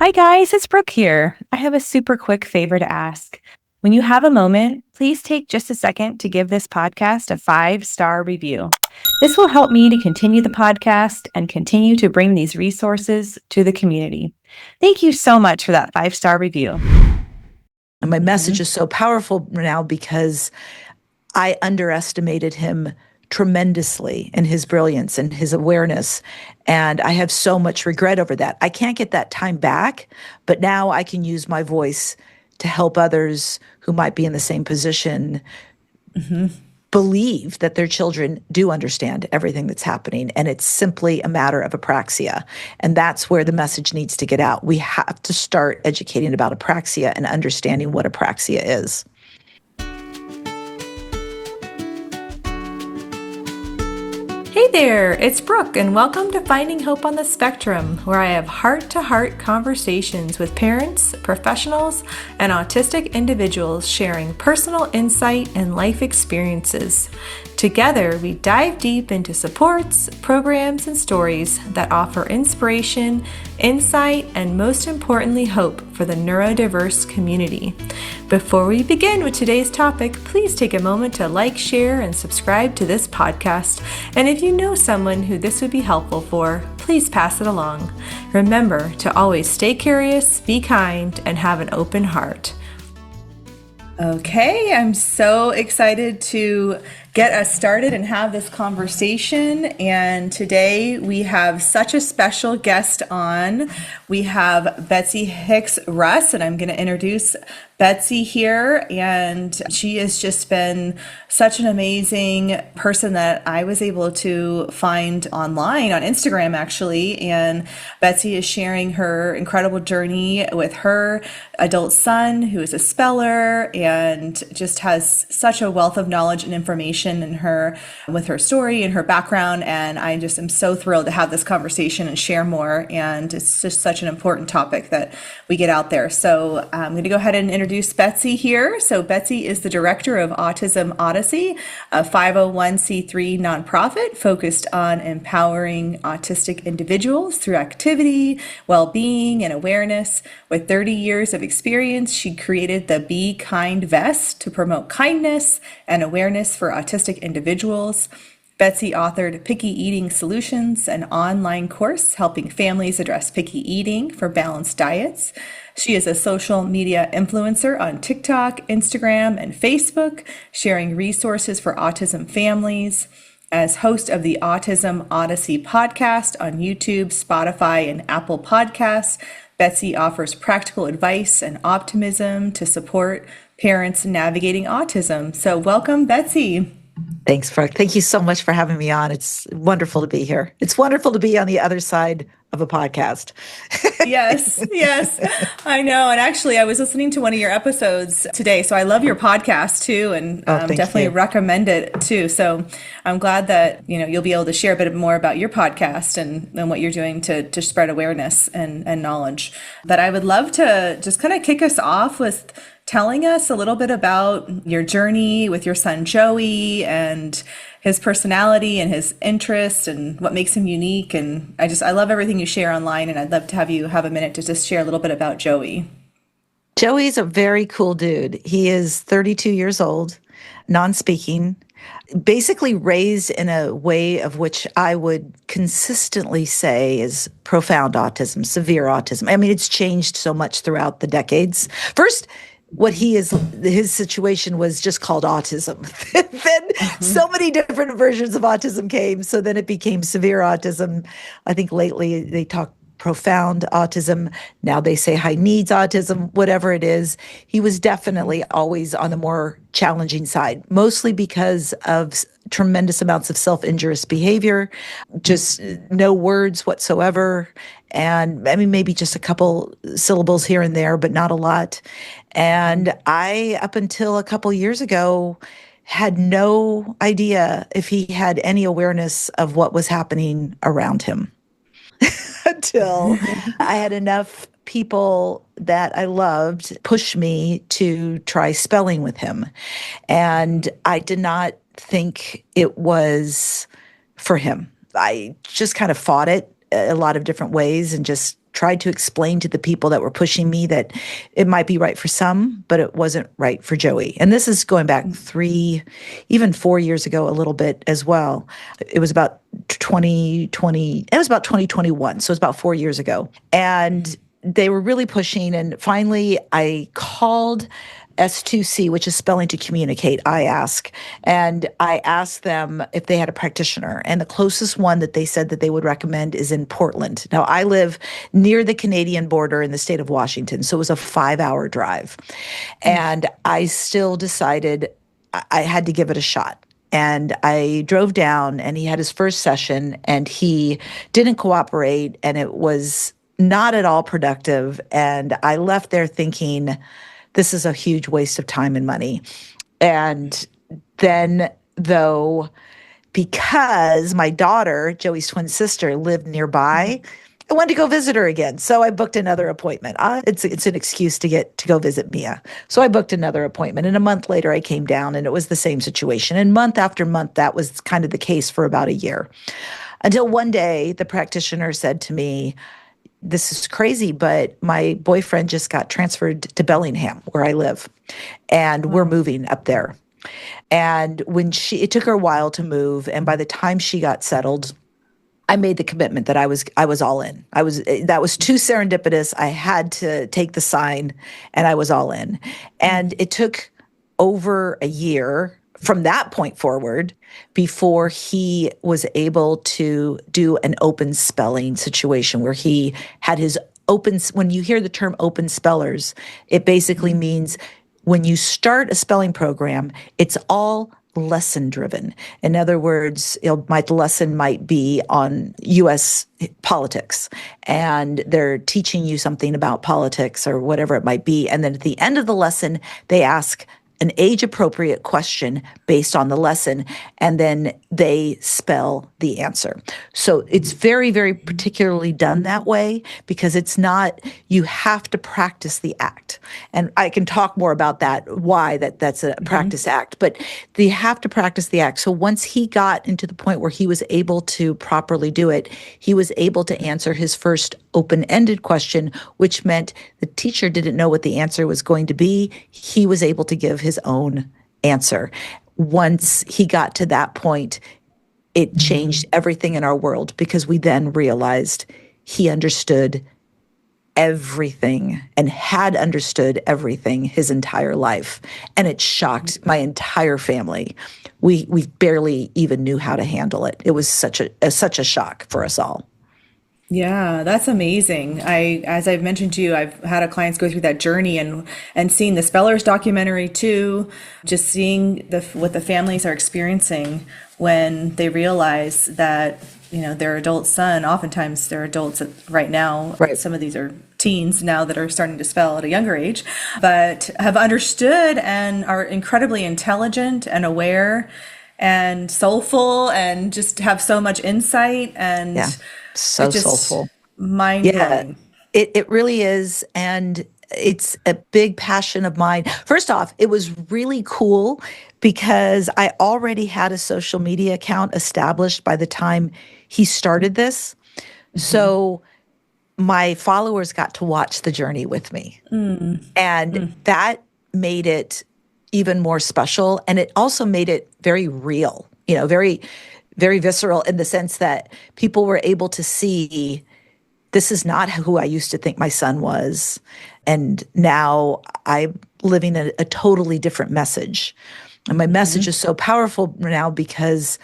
Hi guys, it's Brooke here. I have a super quick favor to ask. When you have a moment, please take just a second to give this podcast a 5-star review. This will help me to continue the podcast and continue to bring these resources to the community. Thank you so much for that 5-star review. And my message is so powerful now because I underestimated him tremendously in his brilliance and his awareness. And I have so much regret over that. I can't get that time back, but now I can use my voice to help others who might be in the same position believe that their children do understand everything that's happening. And it's simply a matter of apraxia. And that's where the message needs to get out. We have to start educating about apraxia and understanding what apraxia is. Hey there, it's Brooke, and welcome to Finding Hope on the Spectrum, where I have heart-to-heart conversations with parents, professionals, and autistic individuals sharing personal insight and life experiences. Together, we dive deep into supports, programs, and stories that offer inspiration, insight, and most importantly, hope for the neurodiverse community. Before we begin with today's topic, please take a moment to like, share, and subscribe to this podcast. And if you know someone who this would be helpful for, please pass it along. Remember to always stay curious, be kind, and have an open heart. Okay, I'm so excited to get us started and have this conversation. And today we have such a special guest on. We have Betsy Hicks Russ, and I'm going to introduce Betsy here. And she has just been such an amazing person that I was able to find online on Instagram, actually. And Betsy is sharing her incredible journey with her adult son, who is a speller and just has such a wealth of knowledge and information in her with her story and her background. And I just am so thrilled to have this conversation and share more. And it's just such an important topic that we get out there. So I'm going to go ahead and introduce Betsy here. So Betsy is the director of Autism Odyssey, a 501c3 nonprofit focused on empowering autistic individuals through activity, well-being, and awareness. With 30 years of experience, she created the Be Kind vest to promote kindness and awareness for autistic individuals. Betsy authored Picky Eating Solutions, an online course helping families address picky eating for balanced diets. She is a social media influencer on TikTok, Instagram, and Facebook, sharing resources for autism families. As host of the Autism Odyssey podcast on YouTube, Spotify, and Apple Podcasts, Betsy offers practical advice and optimism to support parents navigating autism. So welcome, Betsy. Thanks, Brooke. Thank you so much for having me on. It's wonderful to be here. It's wonderful to be on the other side of a podcast. Yes, I know. And actually, I was listening to one of your episodes today. So I love your podcast too, and definitely recommend it too. So I'm glad that you'll be able to share a bit more about your podcast and what you're doing to spread awareness and knowledge. But I would love to just kind of kick us off with telling us a little bit about your journey with your son Joey and his personality and his interests and what makes him unique. And I love everything you share online, and I'd love to have you have a minute to just share a little bit about Joey. Joey's a very cool dude. He is 32 years old, non-speaking, basically raised in a way of which I would consistently say is profound autism, severe autism. I mean, it's changed so much throughout the decades. First, his situation was just called autism. Then so many different versions of autism came. So then it became severe autism. I think lately they talk profound autism. Now they say high needs autism, whatever it is. He was definitely always on the more challenging side, mostly because of tremendous amounts of self-injurious behavior, just no words whatsoever. And I mean, maybe just a couple syllables here and there, but not a lot. And I, up until a couple years ago, had no idea if he had any awareness of what was happening around him until I had enough people that I loved push me to try spelling with him. And I did not think it was for him. I just kind of fought it a lot of different ways and just tried to explain to the people that were pushing me that it might be right for some, but it wasn't right for Joey. And this is going back even 4 years ago, a little bit as well. It was about 2020, it was about 2021. So it was about 4 years ago. And they were really pushing. And finally, I called S2C, which is spelling to communicate, I ask. And I asked them if they had a practitioner. And the closest one that they said that they would recommend is in Portland. Now, I live near the Canadian border in the state of Washington, so it was a 5-hour drive. And I still decided I had to give it a shot. And I drove down, and he had his first session, and he didn't cooperate, and it was not at all productive. And I left there thinking, this is a huge waste of time and money. And then, though, because my daughter, Joey's twin sister, lived nearby, I wanted to go visit her again. So I booked another appointment. It's an excuse to go visit Mia. So I booked another appointment. And a month later, I came down, and it was the same situation. And month after month, that was kind of the case for about a year. Until one day, the practitioner said to me, this is crazy, but my boyfriend just got transferred to Bellingham, where I live, and we're moving up there. And it took her a while to move, and by the time she got settled, I made the commitment that I was all in. That was too serendipitous. I had to take the sign, and I was all in. And it took over a year from that point forward before he was able to do an open spelling situation where he had his open. When you hear the term open spellers, it basically means when you start a spelling program, it's all lesson driven. In other words, the lesson might be on U.S. politics, and they're teaching you something about politics or whatever it might be. And then at the end of the lesson, they ask an age-appropriate question based on the lesson, and then they spell the answer. So it's very, very particularly done that way because it's not, you have to practice the act. And I can talk more about that, why that's a practice act, but you have to practice the act. So once he got into the point where he was able to properly do it, he was able to answer his first open-ended question, which meant the teacher didn't know what the answer was going to be. He was able to give his own answer. Once he got to that point, it changed everything in our world because we then realized he understood everything and had understood everything his entire life. And it shocked my entire family. We barely even knew how to handle it. It was such a shock for us all. Yeah, that's amazing. As I've mentioned to you, I've had a clients go through that journey and seeing the Spellers documentary too, just seeing what the families are experiencing when they realize that, their adult son, oftentimes they're adults right now. Right. Some of these are teens now that are starting to spell at a younger age, but have understood and are incredibly intelligent and aware and soulful and just have so much insight and yeah. So it's just soulful. Mind-blowing. Yeah, it really is. And it's a big passion of mine. First off, it was really cool because I already had a social media account established by the time he started this. So my followers got to watch the journey with me. And that made it even more special. And it also made it very real, very, very visceral in the sense that people were able to see this is not who I used to think my son was. And now I'm living a totally different message. And my message is so powerful now because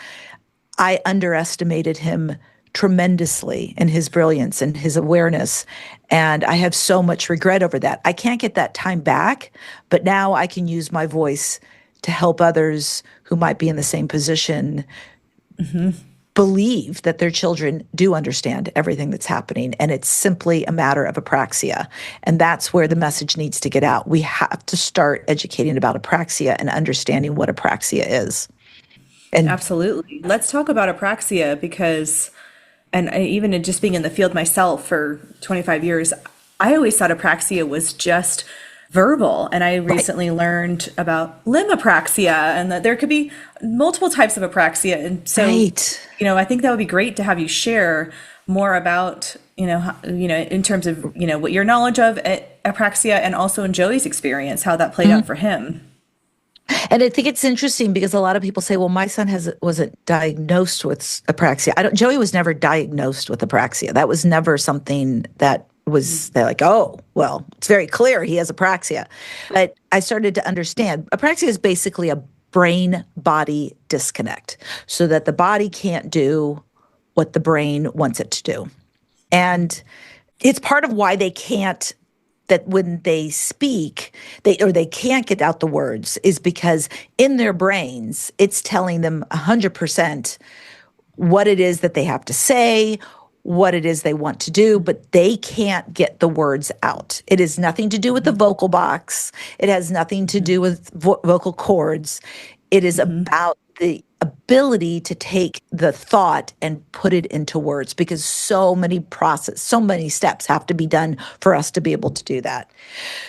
I underestimated him tremendously in his brilliance and his awareness. And I have so much regret over that. I can't get that time back, but now I can use my voice to help others who might be in the same position believe that their children do understand everything that's happening. And it's simply a matter of apraxia. And that's where the message needs to get out. We have to start educating about apraxia and understanding what apraxia is. And Absolutely. Let's talk about apraxia because, even just being in the field myself for 25 years, I always thought apraxia was just verbal. And I recently learned about lympapraxia and that there could be multiple types of apraxia. And so, I think that would be great to have you share more about, in terms of, what your knowledge of apraxia and also in Joey's experience, how that played out for him. And I think it's interesting because a lot of people say, well, my son wasn't diagnosed with apraxia. Joey was never diagnosed with apraxia. That was never something that they're like, oh, well, it's very clear he has apraxia. But I started to understand apraxia is basically a brain-body disconnect, so that the body can't do what the brain wants it to do. And it's part of why that when they speak, they can't get out the words, is because in their brains, it's telling them 100% what it is that they have to say, what it is they want to do, but they can't get the words out. It has nothing to do with the vocal box. It has nothing to do with vocal cords. It is about the ability to take the thought and put it into words, because so many steps have to be done for us to be able to do that.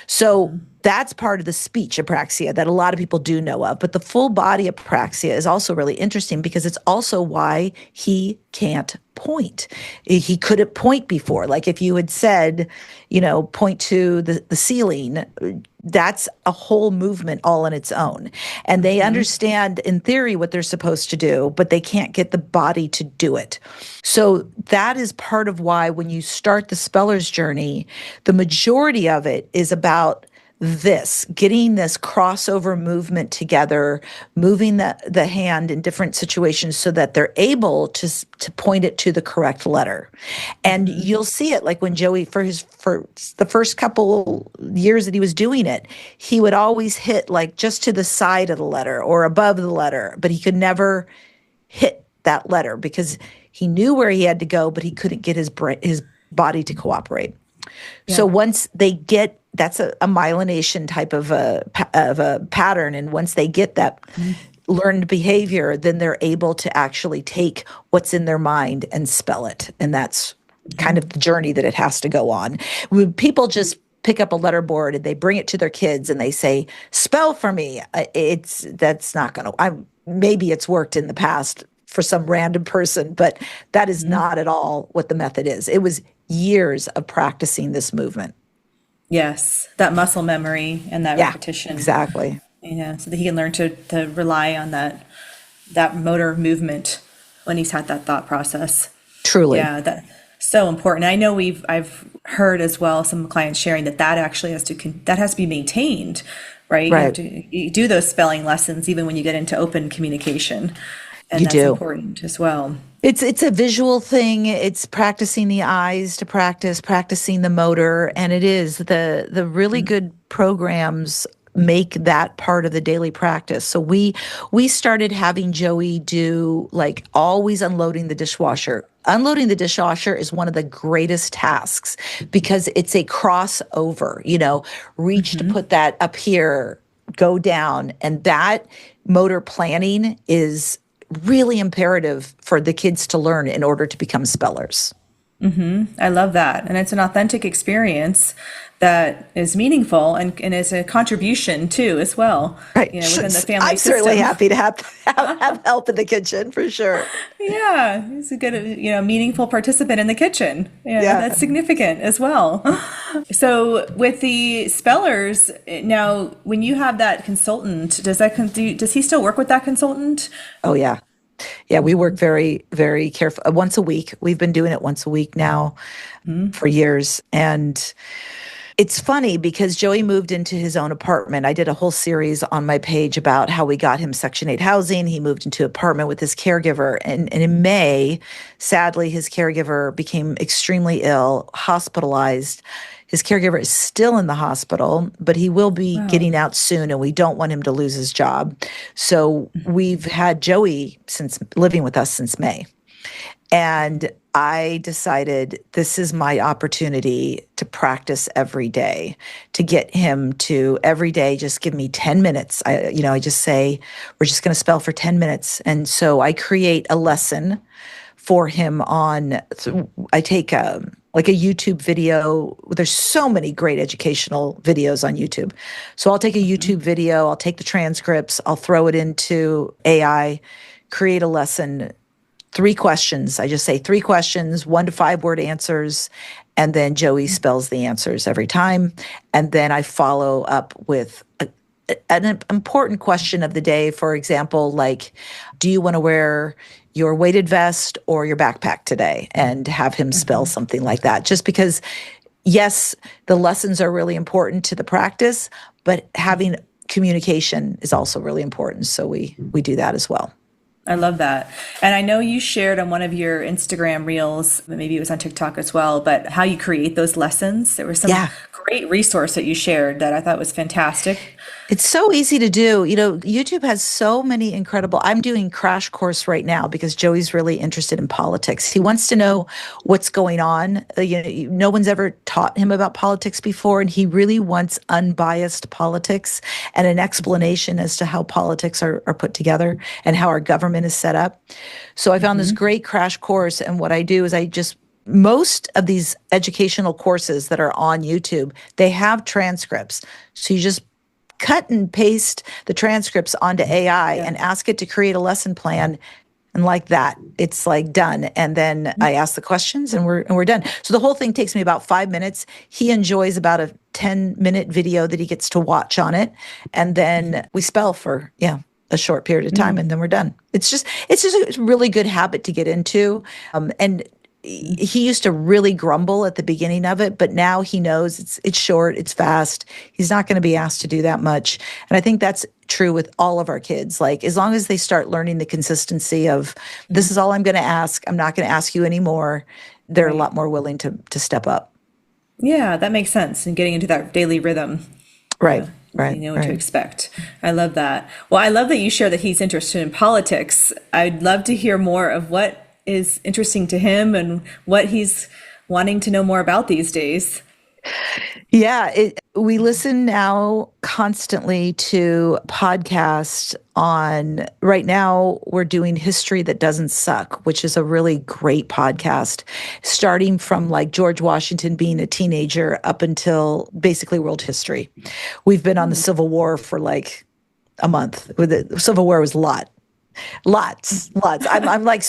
So that's part of the speech apraxia that a lot of people do know of. But the full body apraxia is also really interesting because it's also why he can't point. He couldn't point before. Like if you had said, point to the ceiling, that's a whole movement all on its own. And they understand in theory what they're supposed to do, but they can't get the body to do it. So that is part of why when you start the speller's journey, the majority of it is about getting this crossover movement together, moving the hand in different situations so that they're able to point it to the correct letter. And you'll see it like when Joey, for the first couple years that he was doing it, he would always hit like just to the side of the letter or above the letter, but he could never hit that letter because he knew where he had to go, but he couldn't get his body to cooperate. Yeah. So once they get, that's a myelination type of a pattern. And once they get that learned behavior, then they're able to actually take what's in their mind and spell it. And that's kind of the journey that it has to go on. When people just pick up a letter board and they bring it to their kids and they say, spell for me, that's not going to, maybe it's worked in the past for some random person, but that is not at all what the method is. It was years of practicing this movement. Yes, that muscle memory and that repetition. Exactly. So that he can learn to rely on that motor movement when he's had that thought process. Truly. Yeah, that's so important. I know I've heard as well some clients sharing that actually has to be maintained, right? Right. You do those spelling lessons even when you get into open communication. And that's important as well. It's a visual thing. It's practicing the eyes to practicing the motor. And it is the really good programs make that part of the daily practice. So we started having Joey do like always unloading the dishwasher. Unloading the dishwasher is one of the greatest tasks because it's a crossover, reach to put that up here, go down. And that motor planning is really imperative for the kids to learn in order to become spellers. I love that. And it's an authentic experience that is meaningful and is a contribution too, as well. Right. Within the family I'm system. certainly happy to have help in the kitchen for sure. Yeah. He's a good, meaningful participant in the kitchen. Yeah. That's significant as well. So with the spellers now, when you have that consultant, does he still work with that consultant? Oh yeah. Yeah, we work very, very careful. Once a week. We've been doing it once a week now for years. And it's funny because Joey moved into his own apartment. I did a whole series on my page about how we got him Section 8 housing. He moved into an apartment with his caregiver. And in May, sadly, his caregiver became extremely ill, hospitalized. His caregiver is still in the hospital, but he will be getting out soon, and we don't want him to lose his job. So we've had Joey living with us since May. And I decided this is my opportunity to practice every day, to get him to every day just give me 10 minutes. I just say, we're just going to spell for 10 minutes. And so I create a lesson for him I take like a YouTube video. There's so many great educational videos on YouTube. So I'll take a YouTube video, I'll take the transcripts, I'll throw it into AI, create a lesson 3 questions. I just say 3 questions, 1 to 5 word answers, and then Joey spells the answers every time. And then I follow up with an important question of the day. For example, like, do you want to wear your weighted vest or your backpack today? And have him spell something like that. Just because, yes, the lessons are really important to the practice, but having communication is also really important. So we do that as well. I love that. And I know you shared on one of your Instagram reels, maybe it was on TikTok as well, but how you create those lessons. There was some great resource that you shared that I thought was fantastic. It's so easy to do. You know, YouTube has so many incredible. I'm doing crash course right now because Joey's really interested in politics. He wants to know what's going on. No one's ever taught him about politics before, and he really wants unbiased politics and an explanation as to how politics are put together and how our government is set up. So I found this great crash course, and what I do is most of these educational courses that are on YouTube, they have transcripts. So you just cut and paste the transcripts onto AI and ask it to create a lesson plan. And like that, it's like done. And then I ask the questions and we're done. So the whole thing takes me about 5 minutes. He enjoys about a 10-minute video that he gets to watch on it. And then we spell for, a short period of time and then we're done. It's just a really good habit to get into. And he used to really grumble at the beginning of it, but now he knows it's short, it's fast. He's not going to be asked to do that much. And I think that's true with all of our kids. Like, as long as they start learning the consistency of, this is all I'm going to ask, I'm not going to ask you anymore, they're a lot more willing to step up. Yeah, that makes sense. And getting into that daily rhythm. Right. You know what to expect. I love that. Well, I love that you share that he's interested in politics. I'd love to hear more of what is interesting to him and what he's wanting to know more about these days. Yeah, we listen now constantly to podcasts on, right now we're doing History That Doesn't Suck, which is a really great podcast, starting from like George Washington being a teenager up until basically world history. We've been on the Civil War for like a month. The Civil War was a lot. Lots. I'm like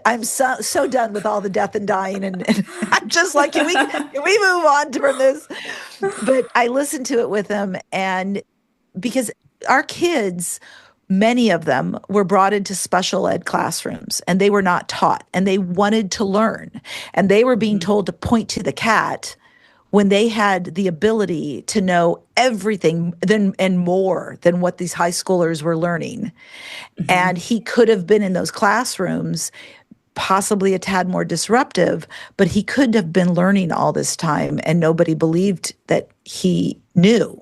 I'm so done with all the death and dying, and I'm just like, can we move on from this? But I listened to it with them, and because our kids, many of them were brought into special ed classrooms, and they were not taught, and they wanted to learn, and they were being told to point to the cat when they had the ability to know everything and more than what these high schoolers were learning. And he could have been in those classrooms, possibly a tad more disruptive, but he could have been learning all this time and nobody believed that he knew.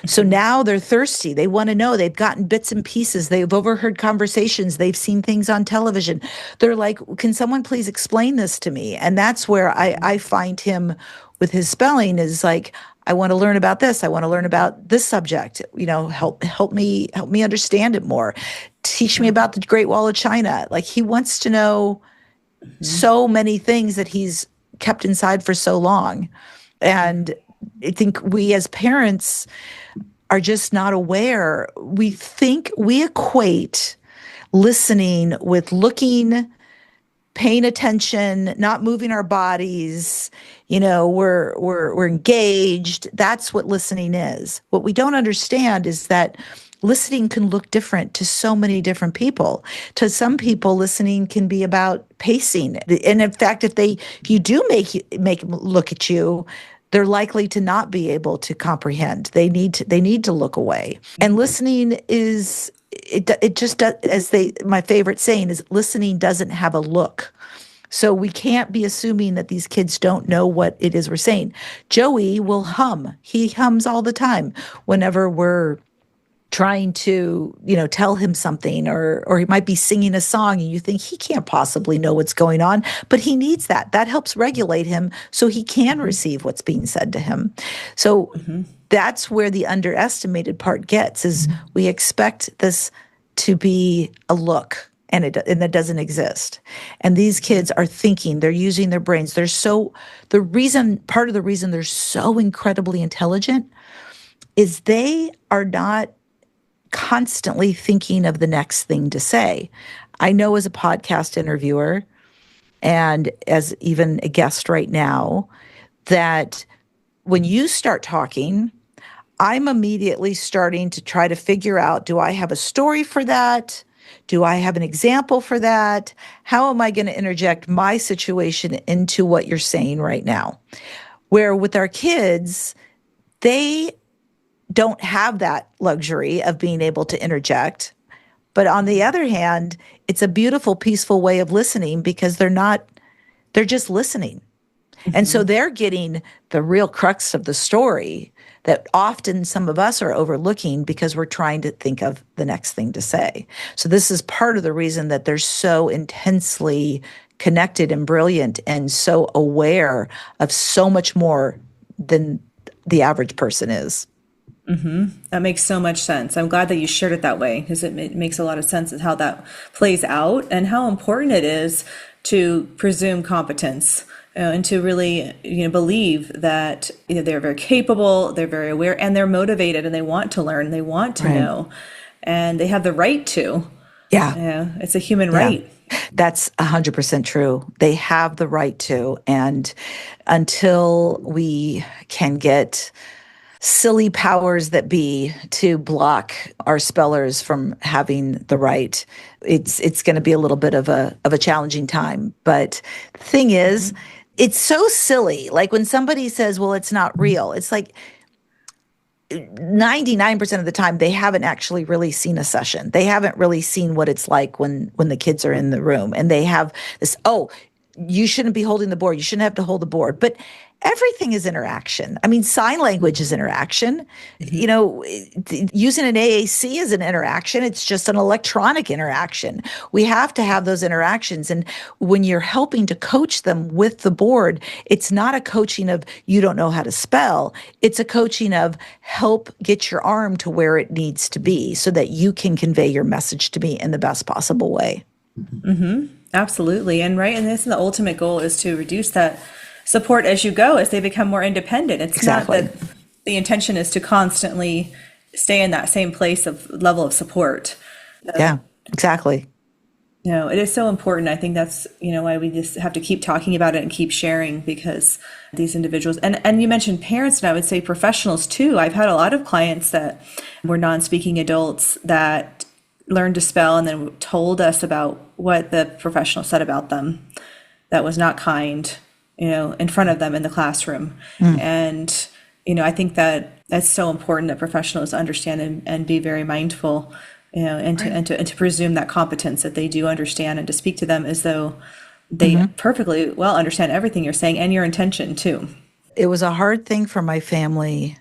So now they're thirsty. They want to know. They've gotten bits and pieces. They've overheard conversations. They've seen things on television. They're like, can someone please explain this to me? And that's where I find him with his spelling is like, I want to learn about this. I want to learn about this subject. Help me understand it more. Teach me about the Great Wall of China. Like, he wants to know so many things that he's kept inside for so long. And I think we as parents are just not aware. We think we equate listening with looking, paying attention, not moving our bodies. We're engaged. That's what listening is. What we don't understand is that listening can look different to so many different people. To some people, listening can be about pacing. And in fact, if you do make them look at you, they're likely to not be able to comprehend. They need to look away. And listening is, it just does, my favorite saying is, listening doesn't have a look. So we can't be assuming that these kids don't know what it is we're saying. Joey will hum. He hums all the time whenever we're trying to, tell him something, or he might be singing a song and you think he can't possibly know what's going on, but he needs that. That helps regulate him so he can receive what's being said to him. So that's where the underestimated part gets, is we expect this to be a look, and that doesn't exist. And these kids are thinking, they're using their brains. Part of the reason they're so incredibly intelligent is they are not constantly thinking of the next thing to say. I know as a podcast interviewer and as even a guest right now, that when you start talking, I'm immediately starting to try to figure out, do I have a story for that? Do I have an example for that? How am I going to interject my situation into what you're saying right now? Where with our kids, they don't have that luxury of being able to interject. But on the other hand, it's a beautiful, peaceful way of listening because they're just listening. And so they're getting the real crux of the story that often some of us are overlooking because we're trying to think of the next thing to say. So this is part of the reason that they're so intensely connected and brilliant and so aware of so much more than the average person is. That makes so much sense. I'm glad that you shared it that way because it makes a lot of sense of how that plays out and how important it is to presume competence. And to really, believe that they're very capable, they're very aware, and they're motivated, and they want to learn, they want to know, and they have the right to. Yeah, it's a human right. That's 100% true. They have the right to, and until we can get silly powers that be to block our spellers from having the right, it's going to be a little bit of a challenging time. But the thing is, it's so silly. Like when somebody says, well, it's not real, it's like 99% of the time they haven't actually really seen a session. They haven't really seen what it's like when the kids are in the room and they have this, oh, you shouldn't be holding the board. You shouldn't have to hold the board. But everything is interaction. I mean, sign language is interaction. Using an AAC is an interaction. It's just an electronic interaction. We have to have those interactions. And when you're helping to coach them with the board, it's not a coaching of you don't know how to spell. It's a coaching of help get your arm to where it needs to be so that you can convey your message to me in the best possible way. Absolutely. And this, the ultimate goal is to reduce that support as you go, as they become more independent. It's not that the intention is to constantly stay in that same place of level of support. Yeah, exactly. It is so important. I think that's, why we just have to keep talking about it and keep sharing, because these individuals, and you mentioned parents, and I would say professionals too. I've had a lot of clients that were non-speaking adults that learned to spell and then told us about what the professional said about them that was not kind, in front of them in the classroom. And, I think that that's so important that professionals understand and be very mindful, and to presume that competence, that they do understand, and to speak to them as though they perfectly well understand everything you're saying and your intention too. It was a hard thing for my family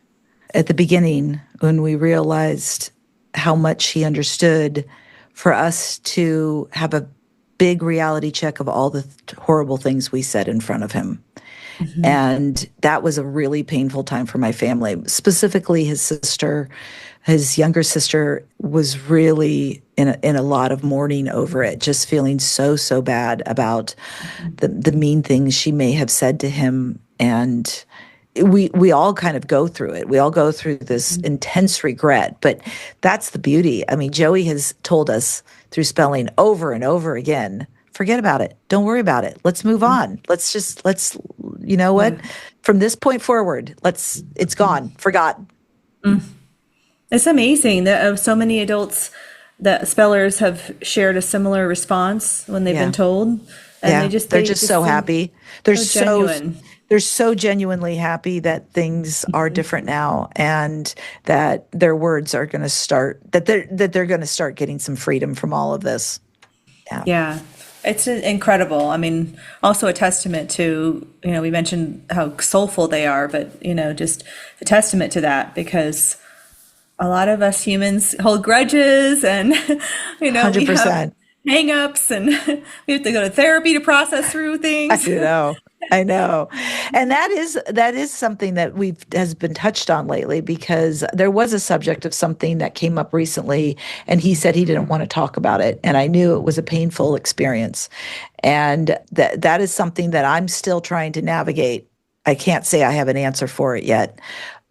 at the beginning when we realized how much he understood, for us to have a big reality check of all the horrible things we said in front of him. And that was a really painful time for my family. Specifically, his younger sister was really in a lot of mourning over it, just feeling so bad about the mean things she may have said to him. And we all kind of go through it. We all go through this intense regret, but that's the beauty. I mean, Joey has told us through spelling over and over again, forget about it. Don't worry about it. Let's move on. Let's you know what? From this point forward, it's gone, forgotten. It's amazing that so many adults, that spellers have shared a similar response when they've been told. And they're just so happy. They're genuine. They're so genuinely happy that things are different now, and that their words are going to start, that they're going to start getting some freedom from all of this. Yeah. It's incredible. I mean, also a testament to, we mentioned how soulful they are, but, just a testament to that, because a lot of us humans hold grudges and, 100%. We have hang-ups, and we have to go to therapy to process through things. I know. And that is something that has been touched on lately, because there was a subject of something that came up recently, and he said he didn't want to talk about it. And I knew it was a painful experience. And that is something that I'm still trying to navigate. I can't say I have an answer for it yet,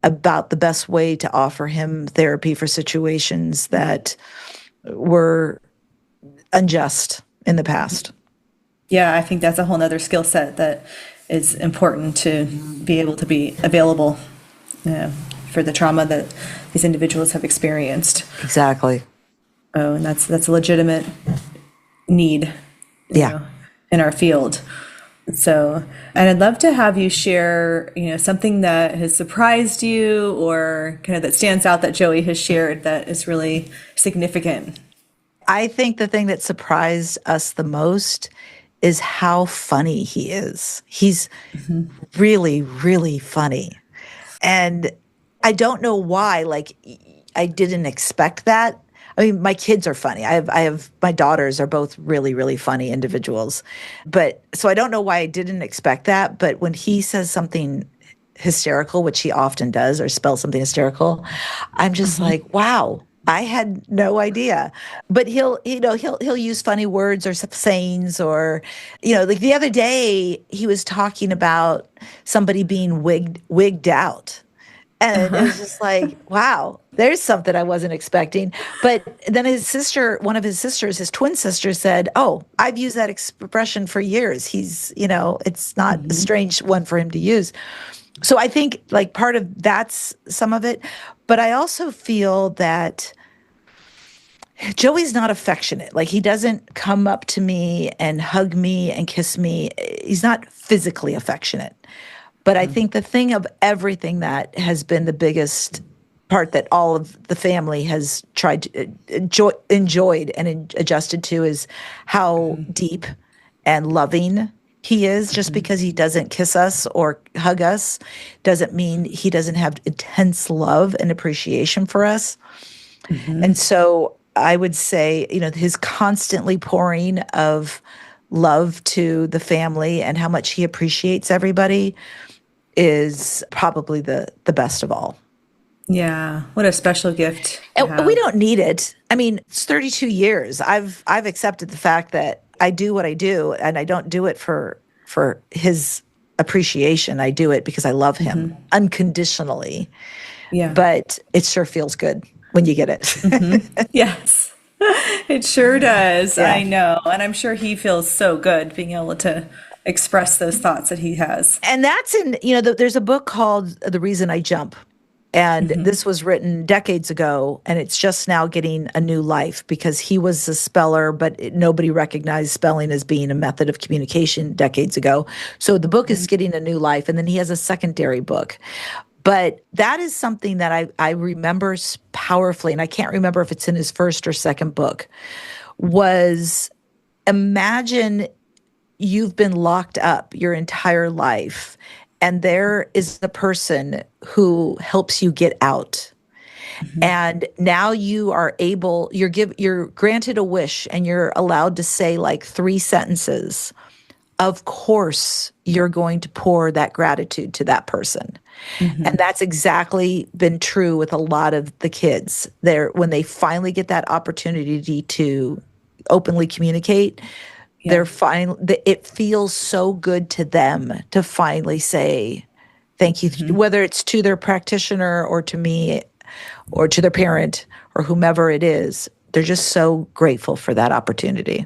about the best way to offer him therapy for situations that were unjust in the past. Yeah, I think that's a whole nother skill set that is important to be able to be available for the trauma that these individuals have experienced. Exactly. Oh, and that's a legitimate need, in our field. So, and I'd love to have you share, something that has surprised you or kind of that stands out that Joey has shared that is really significant. I think the thing that surprised us the most is how funny he is. He's really, really funny. And I don't know why, like, I didn't expect that. I mean, my kids are funny. I have my daughters are both really, really funny individuals. But so I don't know why I didn't expect that. But when he says something hysterical, which he often does, or spells something hysterical, I'm just like, wow, I had no idea. But he'll use funny words or sayings, or, like the other day he was talking about somebody being wigged out. And it was just like, wow, there's something I wasn't expecting. But then one of his sisters, his twin sister, said, oh, I've used that expression for years. He's, it's not a strange one for him to use. So I think like part of that's some of it. But I also feel that Joey's not affectionate. Like, he doesn't come up to me and hug me and kiss me. He's not physically affectionate. But I think the thing of everything that has been the biggest part that all of the family has tried to enjoyed and adjusted to is how deep and loving he is. Just because he doesn't kiss us or hug us doesn't mean he doesn't have intense love and appreciation for us. And so I would say, his constantly pouring of love to the family and how much he appreciates everybody is probably the best of all. Yeah, what a special gift. And we don't need it. I mean, it's 32 years. I've accepted the fact that I do what I do, and I don't do it for his appreciation. I do it because I love him unconditionally. Yeah. But it sure feels good when you get it. Yes, it sure does. Yeah. I know. And I'm sure he feels so good being able to express those thoughts that he has. And that's there's a book called The Reason I Jump. And this was written decades ago, and it's just now getting a new life because he was a speller, but nobody recognized spelling as being a method of communication decades ago. So the book is getting a new life, and then he has a secondary book. But that is something that I remember powerfully, and I can't remember if it's in his first or second book, was imagine you've been locked up your entire life, and there is the person who helps you get out. And now you are able, you're granted a wish, and you're allowed to say like 3 sentences. Of course, you're going to pour that gratitude to that person. And that's exactly been true with a lot of the kids. When they finally get that opportunity to openly communicate, it feels so good to them to finally say thank you, whether it's to their practitioner or to me or to their parent or whomever it is. They're just so grateful for that opportunity.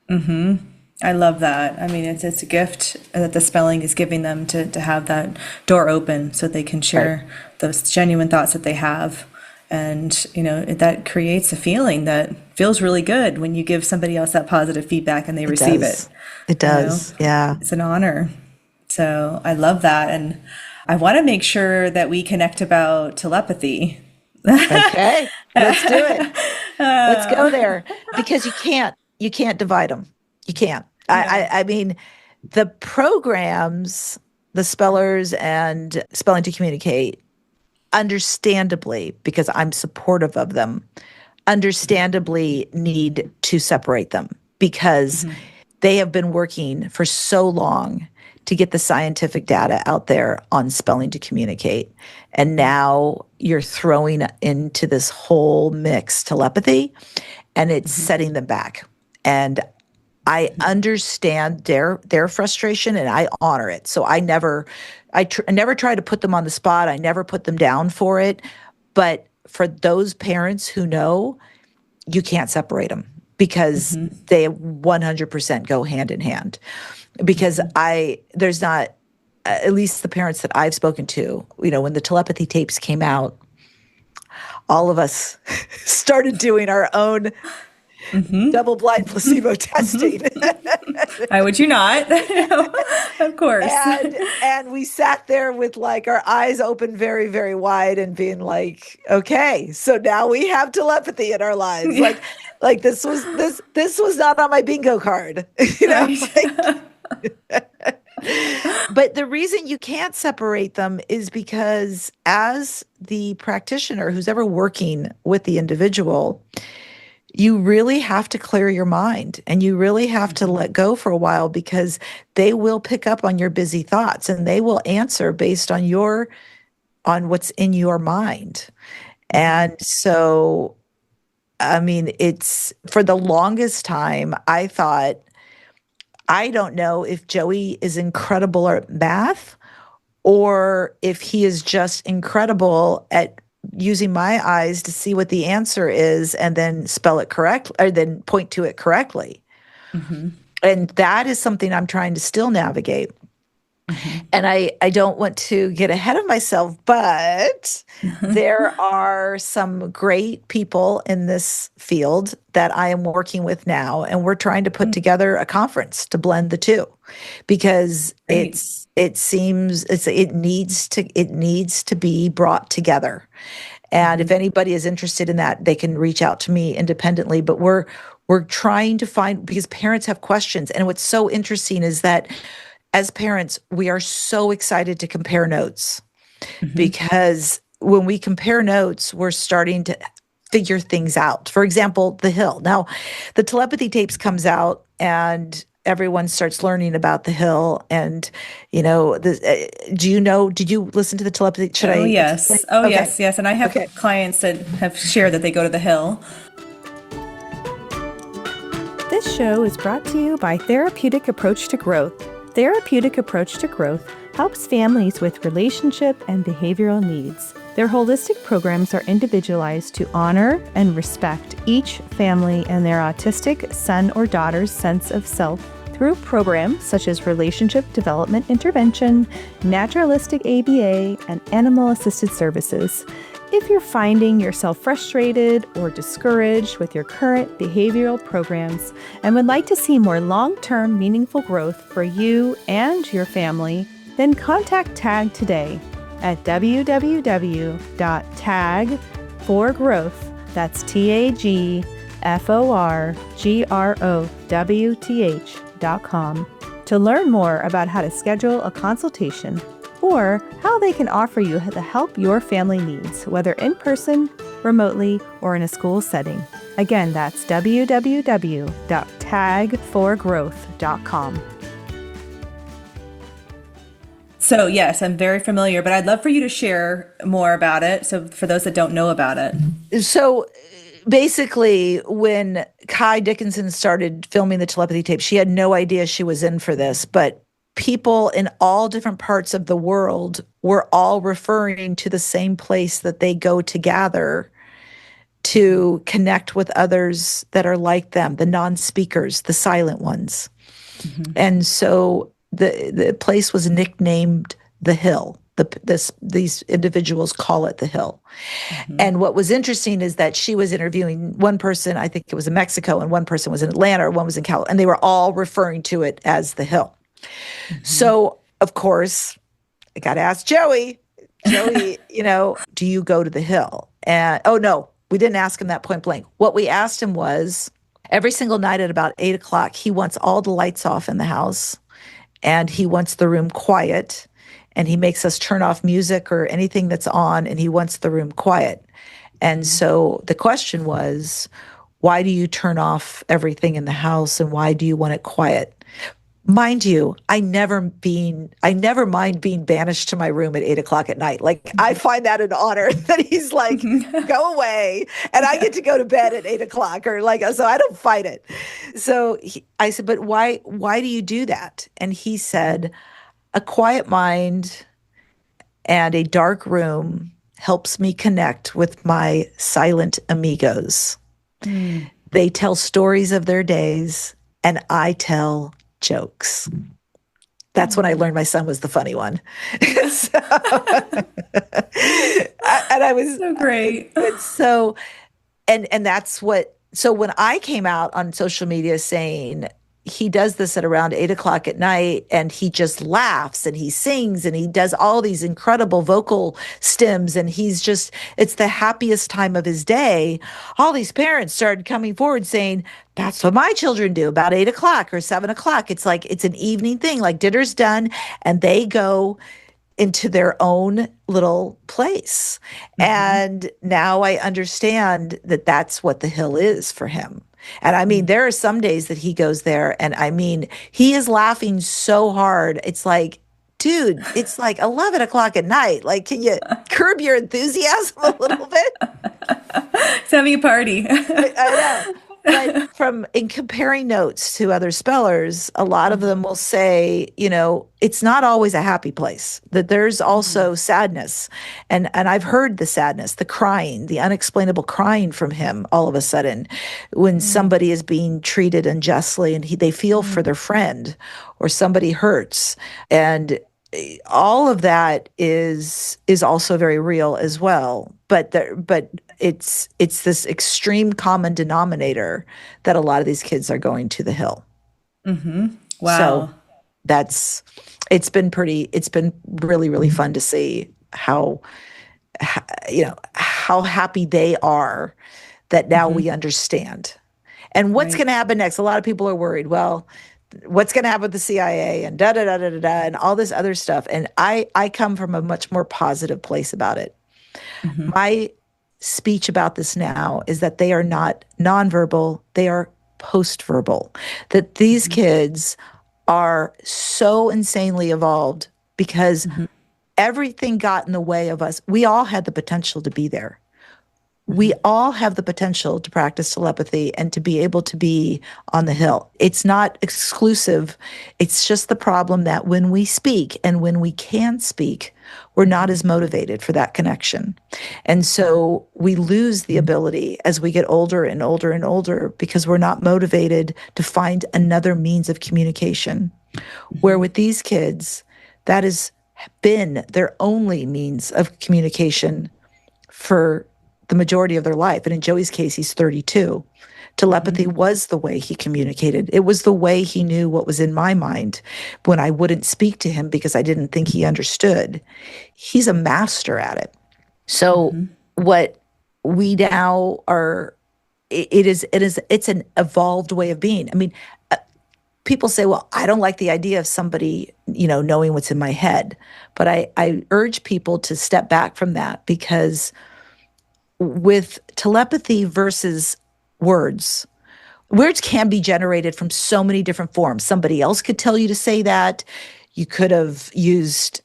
I love that. I mean, it's a gift that the spelling is giving them to have that door open so they can share those genuine thoughts that they have. And, that creates a feeling that feels really good when you give somebody else that positive feedback and they receive it. It does. Yeah. It's an honor. So I love that. And I want to make sure that we connect about telepathy. Okay, let's do it. Let's go there, because you can't divide them. You can't. I mean, the programs, the spellers and Spelling to Communicate, understandably, because I'm supportive of them, understandably need to separate them because they have been working for so long to get the scientific data out there on Spelling to Communicate. And now you're throwing into this whole mix telepathy, and it's setting them back. And I understand their frustration, and I honor it. So I never try to put them on the spot. I never put them down for it. But for those parents who know, you can't separate them. because they 100% go hand in hand. Because there's not, at least the parents that I've spoken to, when the telepathy tapes came out, all of us started doing our own double-blind placebo testing. Why would you not? Of course. And we sat there with like our eyes open very, very wide and being like, okay, so now we have telepathy in our lives. Yeah. Like this was not on my bingo card. Right. But the reason you can't separate them is because as the practitioner who's ever working with the individual, you really have to clear your mind and you really have to let go for a while, because they will pick up on your busy thoughts and they will answer based on what's in your mind. And so, I mean, it's for the longest time, I thought, I don't know if Joey is incredible at math or if he is just incredible at using my eyes to see what the answer is and then spell it correctly, or then point to it correctly. And that is something I'm trying to still navigate. And I don't want to get ahead of myself, but there are some great people in this field that I am working with now, and we're trying to put together a conference to blend the two, because it needs to be brought together. And if anybody is interested in that, they can reach out to me independently. But we're trying to find, because parents have questions. And what's so interesting is that as parents, we are so excited to compare notes, because when we compare notes, we're starting to figure things out. For example, the hill. Now, the telepathy tapes comes out and everyone starts learning about the hill. And, did you listen to the telepathy? Yes. Okay. Yes. And I have clients that have shared that they go to the hill. This show is brought to you by Therapeutic Approach to Growth. Therapeutic Approach to Growth helps families with relationship and behavioral needs. Their holistic programs are individualized to honor and respect each family and their autistic son or daughter's sense of self through programs such as relationship development intervention, naturalistic ABA, and animal-assisted services. If you're finding yourself frustrated or discouraged with your current behavioral programs and would like to see more long-term meaningful growth for you and your family, then contact TAG today at www.tagforgrowth, that's TAGFORGROWTH.com, to learn more about how to schedule a consultation or how they can offer you the help your family needs, whether in person, remotely, or in a school setting. Again, that's www.tagforgrowth.com. So yes, I'm very familiar, but I'd love for you to share more about it. So for those that don't know about it. So basically, when Kai Dickinson started filming the telepathy tape, she had no idea she was in for this, but people in all different parts of the world were all referring to the same place that they go to gather to connect with others that are like them, the non-speakers, the silent ones. And so the place was nicknamed the Hill. These individuals call it the Hill. And what was interesting is that she was interviewing one person, I think it was in Mexico, and one person was in Atlanta, or one was in California, and they were all referring to it as the Hill. So, of course, I got to ask Joey, do you go to the Hill? And, oh, no, we didn't ask him that point blank. What we asked him was, every single night at about 8 o'clock, he wants all the lights off in the house, and he wants the room quiet, and he makes us turn off music or anything that's on, and he wants the room quiet. And so the question was, why do you turn off everything in the house, and why do you want it quiet? Mind you, I never mind being banished to my room at 8 o'clock at night. Like, I find that an honor that he's like, go away, and I get to go to bed at 8 o'clock, or like, so I don't fight it. So I said, but why do you do that? And he said, a quiet mind and a dark room helps me connect with my silent amigos. They tell stories of their days, and I tell jokes. That's when I learned my son was the funny one. So, and I was So great. and so and that's what, so when I came out on social media saying he does this at around 8 o'clock at night and he just laughs and he sings and he does all these incredible vocal stems and it's the happiest time of his day, all these parents started coming forward saying, that's what my children do about 8 o'clock or 7 o'clock. It's like, it's an evening thing, like dinner's done and they go into their own little place. And now I understand that that's what the hill is for him. And I mean, there are some days that he goes there and I mean, he is laughing so hard. It's like, dude, it's like 11 o'clock at night. Like, can you curb your enthusiasm a little bit? He's having a party. I know. But in comparing notes to other spellers, a lot of them will say, it's not always a happy place, that there's also sadness. And I've heard the sadness, the crying, the unexplainable crying from him all of a sudden when somebody is being treated unjustly and they feel for their friend or somebody hurts. And all of that is also very real as well. But it's this extreme common denominator that a lot of these kids are going to the hill. Wow. So it's been really, really fun to see how happy they are that now we understand. And what's going to happen next? A lot of people are worried. Well, what's going to happen with the CIA and da da da da da da and all this other stuff. And I come from a much more positive place about it. My speech about this now is that they are not nonverbal, they are post-verbal. That these kids are so insanely evolved because everything got in the way of us. We all had the potential to be there. We all have the potential to practice telepathy and to be able to be on the hill. It's not exclusive. It's just the problem that when we speak and when we can speak, we're not as motivated for that connection. And so we lose the ability as we get older and older and older because we're not motivated to find another means of communication. Where with these kids, that has been their only means of communication for the majority of their life. And in Joey's case, he's 32. Telepathy was the way he communicated. It was the way he knew what was in my mind when I wouldn't speak to him because I didn't think he understood. He's a master at it. So what we now are, it's an evolved way of being. I mean, people say, well, I don't like the idea of somebody, knowing what's in my head. But I urge people to step back from that because with telepathy versus words can be generated from so many different forms. Somebody else could tell you to say that. You could have used,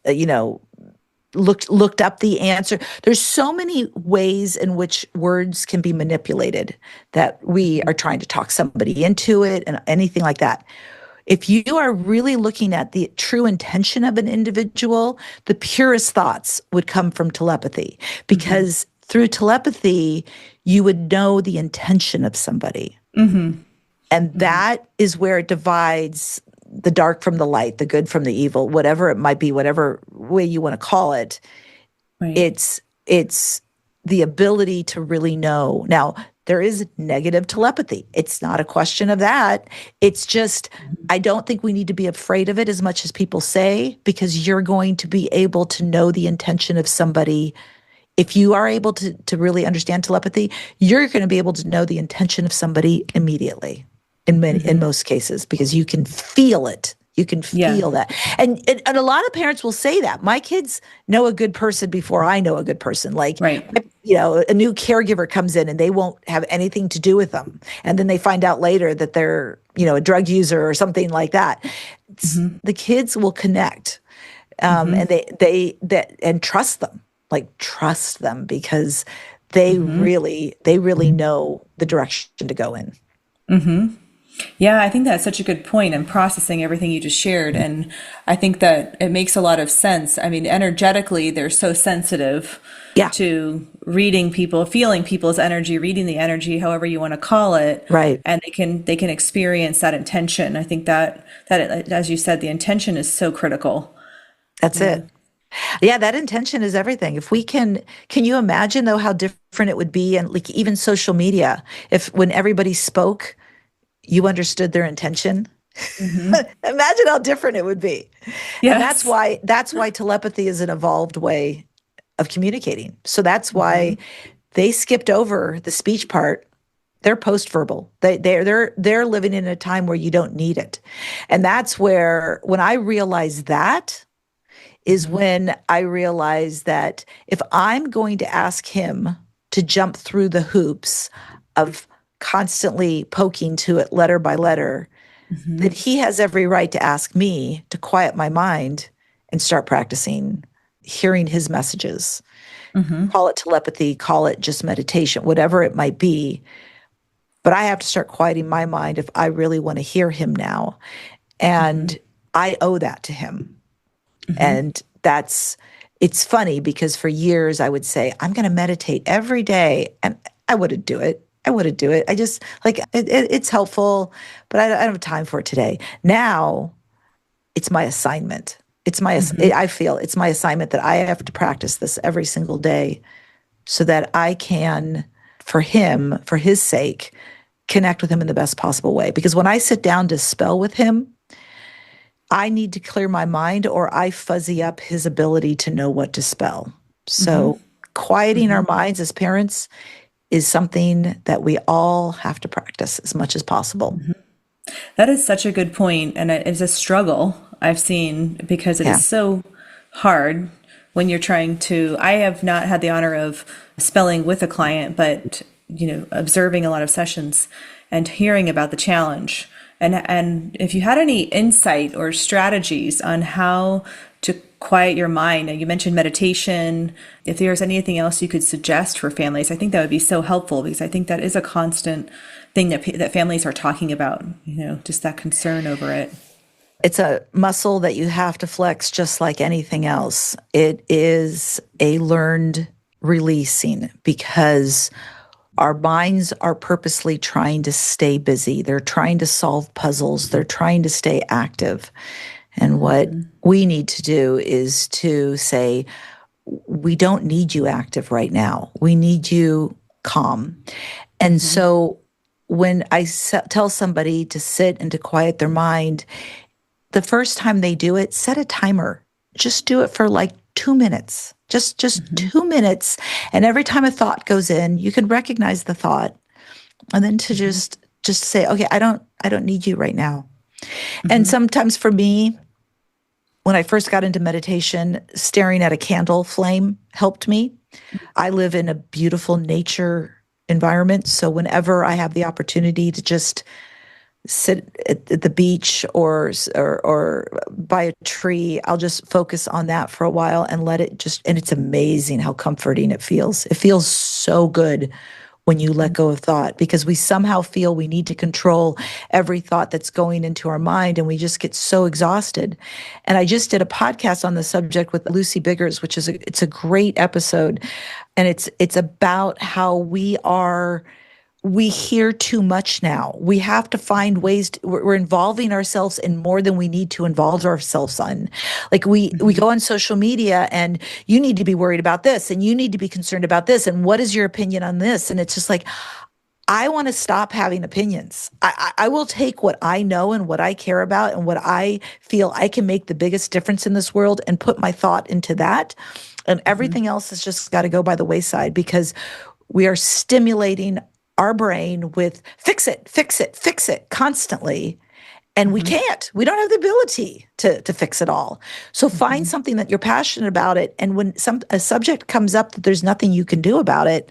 looked up the answer. There's so many ways in which words can be manipulated that we are trying to talk somebody into it and anything like that. If you are really looking at the true intention of an individual, the purest thoughts would come from telepathy because through telepathy, you would know the intention of somebody. And that is where it divides the dark from the light, the good from the evil, whatever it might be, whatever way you want to call it. It's the ability to really know. Now, there is negative telepathy. It's not a question of that. It's just, I don't think we need to be afraid of it as much as people say, because you're going to be able to know the intention of somebody. If you are able to really understand telepathy, you're going to be able to know the intention of somebody immediately in most cases, because you can feel it. You can feel that. And a lot of parents will say that. My kids know a good person before I know a good person. Like, a new caregiver comes in and they won't have anything to do with them. And then they find out later that they're, a drug user or something like that. The kids will connect and they trust them. Like trust them because they really know the direction to go in. Yeah, I think that's such a good point in processing everything you just shared. And I think that it makes a lot of sense. I mean, energetically, they're so sensitive Yeah, to reading people, feeling people's energy, reading the energy, however you want to call it, right. and they can experience that intention. I think that as you said, the intention is so critical. That's Yeah. it. Yeah, that intention is everything. If we can you imagine though how different it would be, and like even social media, if when everybody spoke, you understood their intention? Hmm. Imagine how different it would be. And Yes. that's why telepathy is an evolved way of communicating. So that's Hmm. why they skipped over the speech part. They're post-verbal. They're living in a time where you don't need it. And that's where when I realized that is Hmm. when I realized that if I'm going to ask him to jump through the hoops of constantly poking to it letter by letter, that Hmm. he has every right to ask me to quiet my mind and start practicing hearing his messages. Hmm. Call it telepathy, call it just meditation, whatever it might be. But I have to start quieting my mind if I really want to hear him now. Hmm. And I owe that to him. Hmm. And it's funny because for years I would say, I'm going to meditate every day. And I wouldn't do it. I wouldn't do it. I just like it's helpful, but I don't have time for it today. Now it's my assignment. Hmm. I feel it's my assignment that I have to practice this every single day so that I can, for him, for his sake, connect with him in the best possible way. Because when I sit down to spell with him, I need to clear my mind or I fuzzy up his ability to know what to spell. Hmm. So, quieting Hmm. our minds as parents is something that we all have to practice as much as possible. That is such a good point, and it's a struggle I've seen because it Yeah. is so hard when you're trying to. I have not had the honor of spelling with a client, but observing a lot of sessions and hearing about the challenge. And if you had any insight or strategies on how to quiet your mind, and you mentioned meditation, if there's anything else you could suggest for families, I think that would be so helpful because I think that is a constant thing that families are talking about, just that concern over it. It's a muscle that you have to flex just like anything else. It is a learned releasing because our minds are purposely trying to stay busy. They're trying to solve puzzles. They're trying to stay active. And what we need to do is to say, we don't need you active right now. We need you calm. And Hmm. so when I tell somebody to sit and to quiet their mind, the first time they do it, set a timer. Just do it for like 2 minutes. Just Hmm. 2 minutes. And every time a thought goes in, you can recognize the thought and then to Hmm. just say, okay, I don't need you right now. And Hmm. sometimes for me, when I first got into meditation, staring at a candle flame helped me. I live in a beautiful nature environment. So whenever I have the opportunity to just sit at the beach or by a tree, I'll just focus on that for a while and let it just, and it's amazing how comforting it feels. It feels so good when you let go of thought because we somehow feel we need to control every thought that's going into our mind and we just get so exhausted. And I just did a podcast on the subject with Lucy Biggers, which is it's a great episode, and it's about how we hear too much now. We have to find ways we're involving ourselves in more than we need to involve ourselves in. Like we Hmm. go on social media and you need to be worried about this and you need to be concerned about this. And what is your opinion on this? And it's just like, I want to stop having opinions. I will take what I know and what I care about and what I feel I can make the biggest difference in this world and put my thought into that. And Hmm. everything else has just got to go by the wayside because we are stimulating our brain with fix it, fix it, fix it constantly. And we Hmm. can't. We don't have the ability to fix it all. So find Hmm. something that you're passionate about it. And when a subject comes up that there's nothing you can do about it,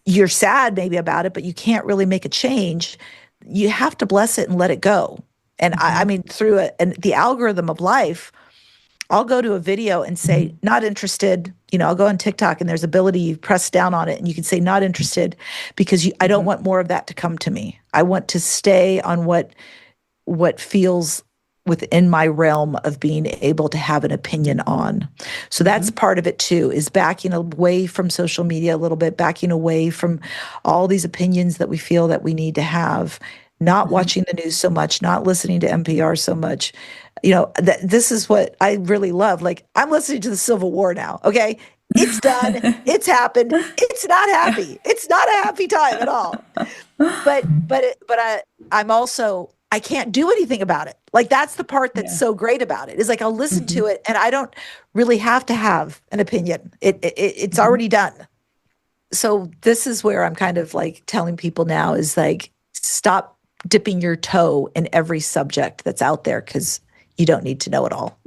you're sad maybe about it, but you can't really make a change. You have to bless it and let it go. And I Hmm. mean, through the algorithm of life, I'll go to a video and say, not interested. I'll go on TikTok and there's ability, you press down on it and you can say not interested because I don't want more of that to come to me. I want to stay on what feels within my realm of being able to have an opinion on. So that's part of it too, is backing away from social media a little bit, backing away from all these opinions that we feel that we need to have, not watching the news so much, not listening to NPR so much. This is what I really love. Like, I'm listening to the Civil War now. Okay. It's done. It's happened. It's not happy. It's not a happy time at all. I'm also, I can't do anything about it. Like, that's the part that's so great about it, is like, I'll listen to it and I don't really have to have an opinion. It's already done. So this is where I'm kind of like telling people now is like, stop dipping your toe in every subject that's out there, because you don't need to know it all.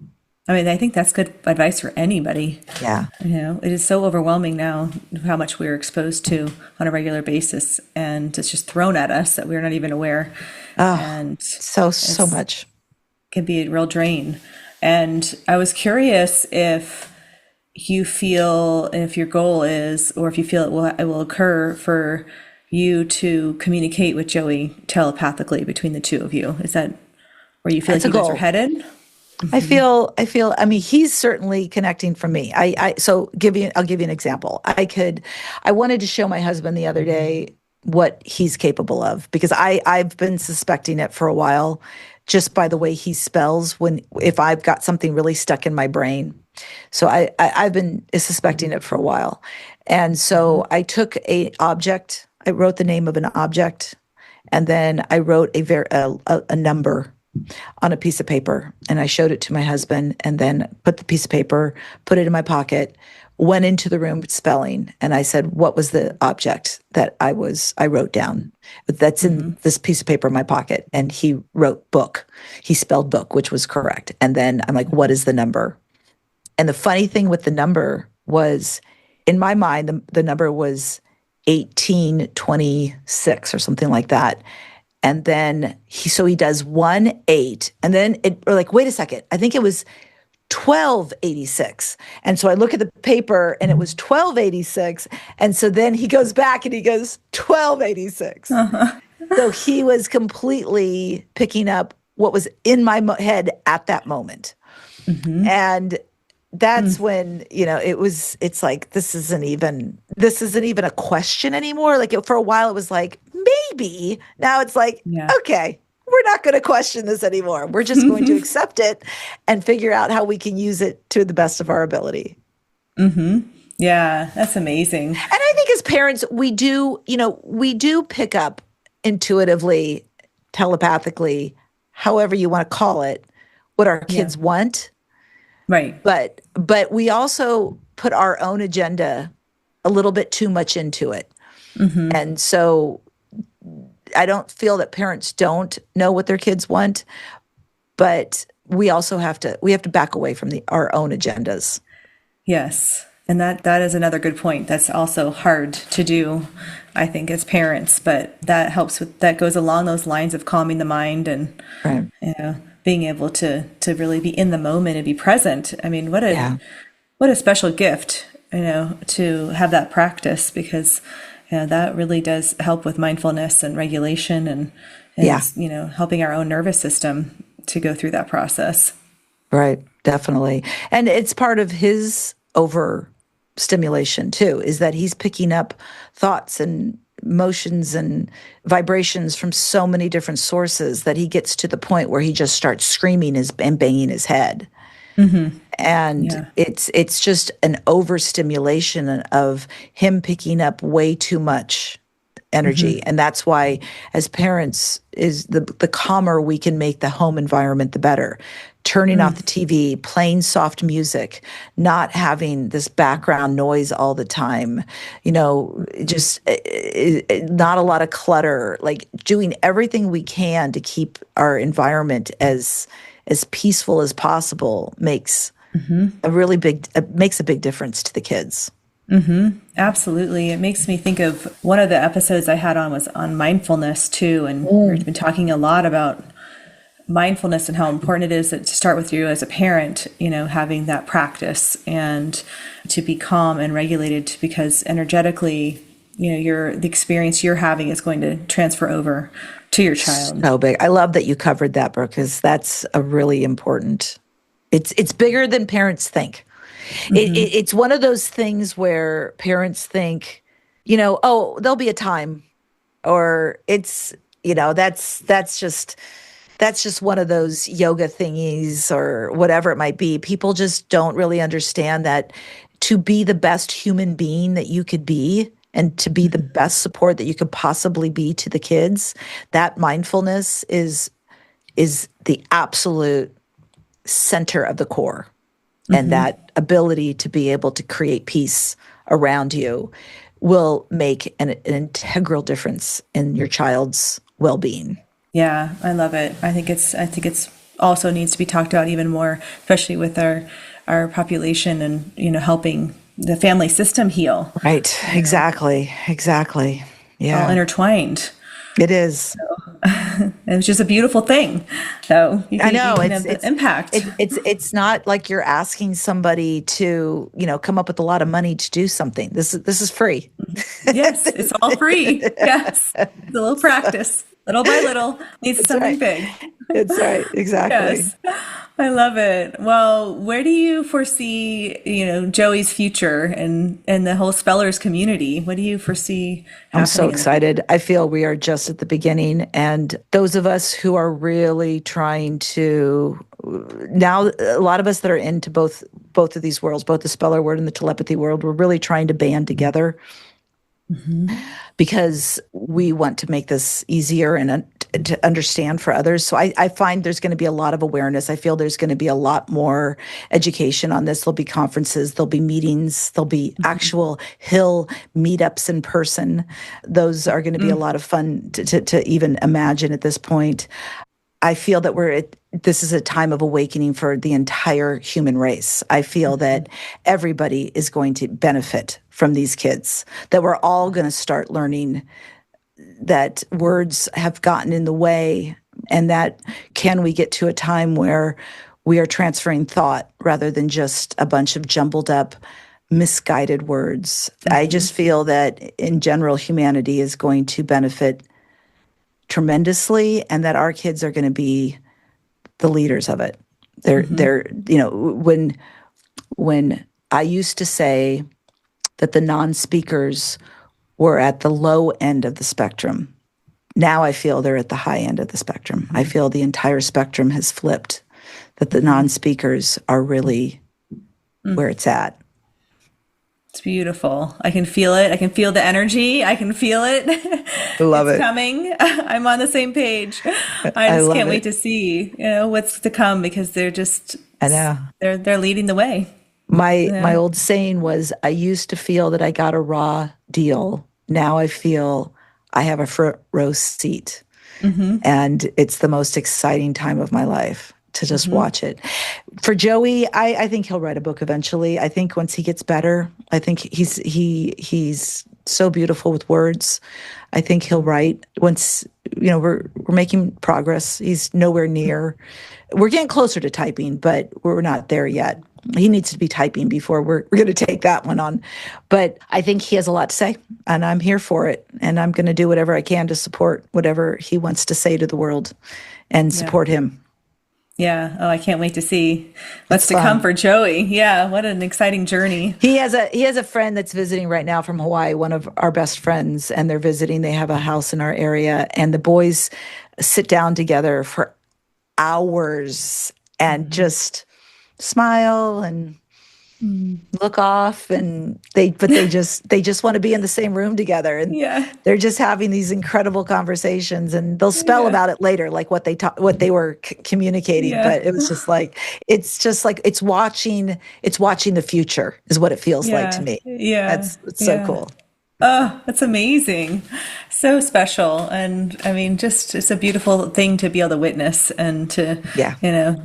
I mean, I think that's good advice for anybody. Yeah. It is so overwhelming now how much we're exposed to on a regular basis, and it's just thrown at us that we're not even aware. Oh, and so much. Can be a real drain. And I was curious if you feel, if your goal is, or if you feel it will occur for you to communicate with Joey telepathically between the two of you. Is that where you feel like you guys are headed? I feel, I mean, he's certainly connecting from me. I'll give you an example. I wanted to show my husband the other day what he's capable of, because I've been suspecting it for a while, just by the way he spells if I've got something really stuck in my brain. So I've been suspecting it for a while. And so I took I wrote the name of an object, and then I wrote a number on a piece of paper, and I showed it to my husband, and then put the piece of paper, put it in my pocket, went into the room spelling, and I said, what was the object that I wrote down? That's in this piece of paper in my pocket. And he wrote book. He spelled book, which was correct. And then I'm like, what is the number? And the funny thing with the number was, in my mind, the number was 1826 or something like that. And then he does 1-8, and then we're like, wait a second, I think it was 1286. And so I look at the paper and it was 1286. And so then he goes back and he goes 1286. So he was completely picking up what was in my head at that moment. And that's when, it's like, this isn't even a question anymore. Like, for a while it was like, maybe. Now it's like, okay, we're not going to question this anymore. We're just going to accept it and figure out how we can use it to the best of our ability. Yeah, that's amazing. And I think as parents, we do pick up intuitively, telepathically, however you want to call it, what our kids want. Right. But we also put our own agenda a little bit too much into it. And so I don't feel that parents don't know what their kids want, but we also have to back away from our own agendas. Yes. And that is another good point. That's also hard to do, I think, as parents, but that goes along those lines of calming the mind and, being able to really be in the moment and be present. I mean, what a special gift, to have that practice, because that really does help with mindfulness and regulation and helping our own nervous system to go through that process. Right, definitely. And it's part of his overstimulation too, is that he's picking up thoughts and emotions and vibrations from so many different sources that he gets to the point where he just starts screaming and banging his head. And it's just an overstimulation of him picking up way too much energy. And that's why, as parents, is the calmer we can make the home environment, the better. Turning off the TV, playing soft music, not having this background noise all the time, just not a lot of clutter, like doing everything we can to keep our environment as peaceful as possible makes a big difference to the kids. Absolutely. It makes me think of one of the episodes I had was on mindfulness too. And we've been talking a lot about mindfulness and how important it is to start with you as a parent, having that practice and to be calm and regulated, because energetically, the experience you're having is going to transfer over to your child. So big. I love that you covered that, Brooke, because that's a really important. It's bigger than parents think. It's one of those things where parents think, oh, there'll be a time, or it's, that's just one of those yoga thingies or whatever it might be. People just don't really understand that to be the best human being that you could be and to be the best support that you could possibly be to the kids, that mindfulness is the absolute center of the core. And that ability to be able to create peace around you will make an integral difference in your child's well-being. Yeah, I love it. I think it's also needs to be talked about even more, especially with our population and, helping the family system heal. Right. Exactly. Yeah. All intertwined. It is. It's just a beautiful thing. So I know you can have the impact. It's not like you're asking somebody to, come up with a lot of money to do something. This is free. Yes, it's all free. Yes, it's a little practice, little by little, leads to something big. That's right. Exactly. Yes, I love it. Well, where do you foresee, Joey's future and the whole Spellers community? What do you foresee happening? I'm so excited. I feel we are just at the beginning. And those of us who are really trying to, now a lot of us that are into both of these worlds, both the Speller world and the telepathy world, we're really trying to band together because we want to make this easier and to understand for others. So I find there's going to be a lot of awareness. I feel there's going to be a lot more education on this. There'll be conferences, there'll be meetings, there'll be actual Hill meetups in person. Those are going to be a lot of fun to even imagine at this point. I feel that this is a time of awakening for the entire human race. I feel that everybody is going to benefit from these kids, that we're all going to start learning that words have gotten in the way, and that can we get to a time where we are transferring thought rather than just a bunch of jumbled up, misguided words. I just feel that in general, humanity is going to benefit tremendously, and that our kids are going to be the leaders of it. They're when I used to say that the non-speakers were at the low end of the spectrum, now I feel they're at the high end of the spectrum. I feel the entire spectrum has flipped, that the non-speakers are really where it's at. It's beautiful. I can feel it. I can feel the energy. I can feel it. I love it's it. coming. I'm on the same page. I just can't wait to see, what's to come, because they're just, I know. They're leading the way. My old saying was, I used to feel that I got a raw deal. Now I feel I have a front row seat. And it's the most exciting time of my life to just watch it. For Joey, I think he'll write a book eventually. I think once he gets better, I think he's so beautiful with words. I think he'll write once, we're making progress. He's nowhere near. We're getting closer to typing, but we're not there yet. He needs to be typing before we're going to take that one on. But I think he has a lot to say, and I'm here for it. And I'm going to do whatever I can to support whatever he wants to say to the world and support him. Yeah. Oh, I can't wait to see what's to come for Joey. Yeah. What an exciting journey. He has a friend that's visiting right now from Hawaii, one of our best friends, and they're visiting. They have a house in our area, and the boys sit down together for hours and just smile and look off, and they just want to be in the same room together, and they're just having these incredible conversations, and they'll spell about it later, like what they were communicating. But it was just like it's watching the future is what it feels like to me. It's so cool. Oh, that's amazing. So special. And I mean, just it's a beautiful thing to be able to witness and to, Yeah.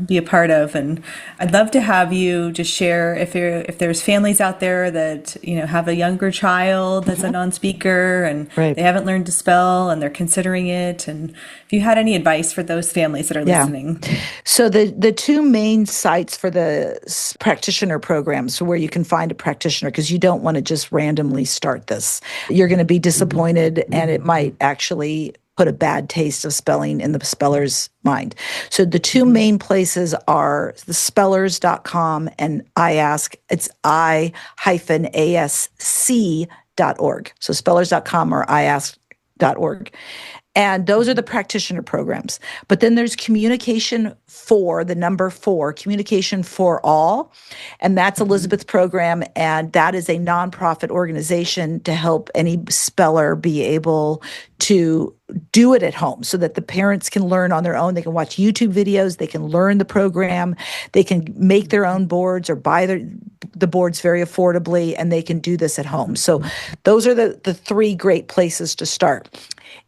be a part of. And I'd love to have you just share if there's families out there that, have a younger child that's a non-speaker and Right. they haven't learned to spell and they're considering it. And if you had any advice for those families that are Yeah. listening. So the two main sites for the practitioner programs where you can find a practitioner, because you don't want to just randomly start this. You're going to be disappointed, and it might actually put a bad taste of spelling in the speller's mind. So the two main places are the spellers.com and iAsk. It's I-ASC.org. So spellers.com or iAsk.org. And those are the practitioner programs. But then there's Communication for, the number 4, Communication for All. And that's Elizabeth's program. And that is a nonprofit organization to help any speller be able to do it at home so that the parents can learn on their own. They can watch YouTube videos. They can learn the program. They can make their own boards or buy the boards very affordably, and they can do this at home. So those are the 3 great places to start.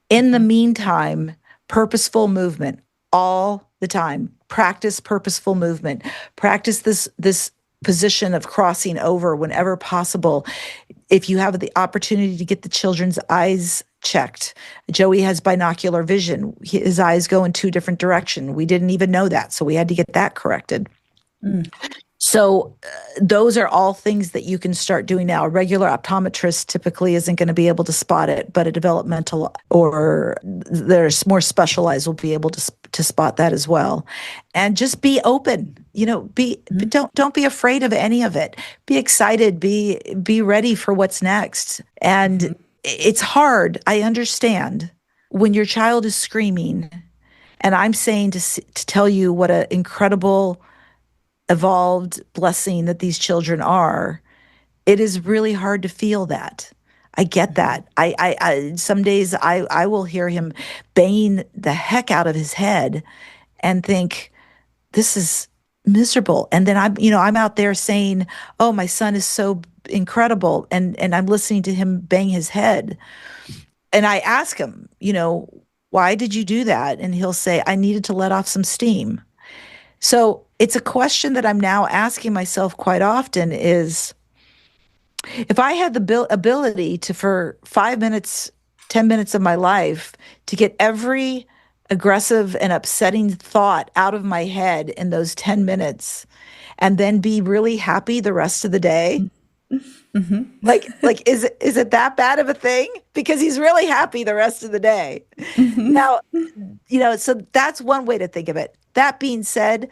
In the meantime, purposeful movement all the time. Practice purposeful movement. Practice this position of crossing over whenever possible. If you have the opportunity to get the children's eyes checked. Joey has binocular vision. His eyes go in 2 different directions. We didn't even know that, so we had to get that corrected. So those are all things that you can start doing now. A regular optometrist typically isn't going to be able to spot it, but a developmental or there's more specialized will be able to spot that as well. And just be open. Don't be afraid of any of it. Be excited. Be ready for what's next. And it's hard. I understand when your child is screaming, and I'm saying to tell you what an incredible evolved blessing that these children are. It is really hard to feel that. I get that. I some days I will hear him banging the heck out of his head and think, this is miserable. And then I'm out there saying, oh, my son is so incredible. And I'm listening to him bang his head. And I ask him, why did you do that? And he'll say, I needed to let off some steam. So it's a question that I'm now asking myself quite often is, if I had the ability to, for 5 minutes, 10 minutes of my life, to get every aggressive and upsetting thought out of my head in those 10 minutes and then be really happy the rest of the day, like is it that bad of a thing? Because he's really happy the rest of the day. Now, so that's one way to think of it. That being said,